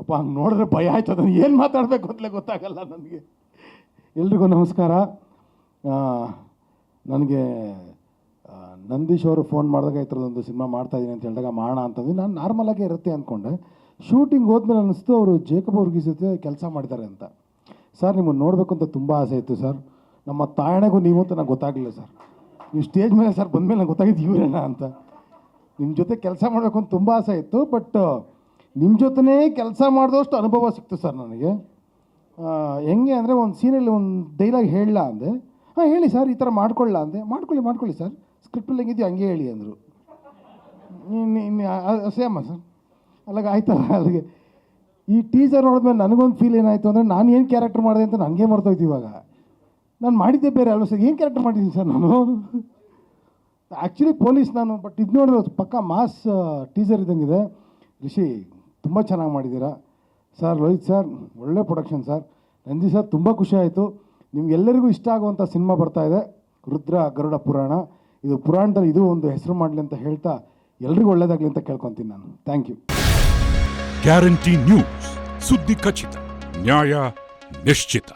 ಪಾಪ ಹಂಗೆ ನೋಡಿದ್ರೆ ಭಯ ಆಯ್ತು, ಅದನ್ನು ಏನು ಮಾತಾಡಬೇಕು ಅಂತಲೇ ಗೊತ್ತಾಗಲ್ಲ ನನಗೆ. ಎಲ್ರಿಗೂ ನಮಸ್ಕಾರ. ನನಗೆ ನಂದೀಶ್ ಅವರು ಫೋನ್ ಮಾಡಿದಾಗ ಈ ಥರದೊಂದು ಸಿನಿಮಾ ಮಾಡ್ತಾಯಿದ್ದೀನಿ ಅಂತ ಹೇಳಿದಾಗ ಮಾಡೋಣ ಅಂತಂದು ನಾನು ನಾರ್ಮಲಾಗೇ ಇರುತ್ತೆ ಅಂದ್ಕೊಂಡೆ. ಶೂಟಿಂಗ್ ಹೋದ್ಮೇಲೆ ಅನ್ನಿಸ್ತು ಅವರು ಜೇಕಬ್ ಅವ್ರಿಗೆ ಜೊತೆ ಕೆಲಸ ಮಾಡಿದ್ದಾರೆ ಅಂತ. ಸರ್ ನಿಮ್ಮನ್ನು ನೋಡಬೇಕು ಅಂತ ತುಂಬ ಆಸೆ ಇತ್ತು ಸರ್. ನಮ್ಮ ತಾಯಣೆಗೂ ನೀವು ಅಂತ ನಂಗೆ ಗೊತ್ತಾಗಲಿಲ್ಲ ಸರ್. ನೀವು ಸ್ಟೇಜ್ ಮೇಲೆ ಸರ್ ಬಂದಮೇಲೆ ನಂಗೆ ಗೊತ್ತಾಗಿದ್ದು ಇವರೇನಾ ಅಂತ. ನಿಮ್ಮ ಜೊತೆ ಕೆಲಸ ಮಾಡಬೇಕು ಅಂತ ತುಂಬ ಆಸೆ ಇತ್ತು. ಬಟ್ ನಿಮ್ಮ ಜೊತೆನೇ ಕೆಲಸ ಮಾಡಿದಷ್ಟು ಅನುಭವ ಸಿಕ್ತು ಸರ್ ನನಗೆ. ಹೆಂಗೆ ಅಂದರೆ ಒಂದು ಸೀನಲ್ಲಿ ಒಂದು ಡೈಲಾಗ್ ಹೇಳಲ್ಲ ಅಂದೆ. ಹಾಂ ಹೇಳಿ ಸರ್, ಈ ಥರ ಮಾಡ್ಕೊಳ್ಳ ಅಂದೆ. ಮಾಡ್ಕೊಳ್ಳಿ ಸರ್, ಸ್ಕ್ರಿಪ್ಟಲ್ಲಿ ಹೆಂಗಿದೆಯೋ ಹಂಗೆ ಹೇಳಿ ಅಂದರು. ಸೇಮ ಸರ್, ಅಲ್ಲಿಗೆ ಆಯ್ತಲ್ಲ. ಅಲ್ಲಿಗೆ ಈ ಟೀಸರ್ ನೋಡಿದ್ಮೇಲೆ ನನಗೊಂದು ಫೀಲ್ ಏನಾಯಿತು ಅಂದರೆ ನಾನು ಏನು ಕ್ಯಾರೆಕ್ಟರ್ ಮಾಡಿದೆ ಅಂತ ನನಗೆ ಮರ್ತೋಯ್ತು ಇವಾಗ. ನಾನು ಮಾಡಿದ್ದೆ ಬೇರೆ ಅಲ್ವ ಸರ್, ಏನು ಕ್ಯಾರೆಕ್ಟರ್ ಮಾಡಿದ್ದೀನಿ ಸರ್ ನಾನು. ಆ್ಯಕ್ಚುಲಿ ಪೊಲೀಸ್ ನಾನು. ಬಟ್ ಇದು ನೋಡಿದ್ರೆ ಪಕ್ಕ ಮಾಸ್ ಟೀಸರ್ ಇದ್ದಂಗಿದೆ. ರಿಷಿ ತುಂಬ ಚೆನ್ನಾಗಿ ಮಾಡಿದ್ದೀರಾ ಸರ್. ರೋಹಿತ್ ಸರ್ ಒಳ್ಳೆ ಪ್ರೊಡಕ್ಷನ್ ಸರ್. ನಂದಿ ಸರ್ ತುಂಬ ಖುಷಿ ಆಯಿತು. ನಿಮ್ಗೆಲ್ಲರಿಗೂ ಇಷ್ಟ ಆಗುವಂಥ ಸಿನಿಮಾ ಬರ್ತಾಯಿದೆ, ರುದ್ರ ಗರುಡ ಪುರಾಣ. ಇದು ಪುರಾಣದಲ್ಲಿ ಇದು ಒಂದು ಹೆಸರು ಮಾಡಲಿ ಅಂತ ಹೇಳ್ತಾ ಎಲ್ರಿಗೂ ಒಳ್ಳೇದಾಗಲಿ ಅಂತ ಕೇಳ್ಕೊತೀನಿ ನಾನು. Thank you. ಗ್ಯಾರಂಟಿ ನ್ಯೂಸ್, ಸುದ್ದಿ ಖಚಿತ, ನ್ಯಾಯ ನಿಶ್ಚಿತ.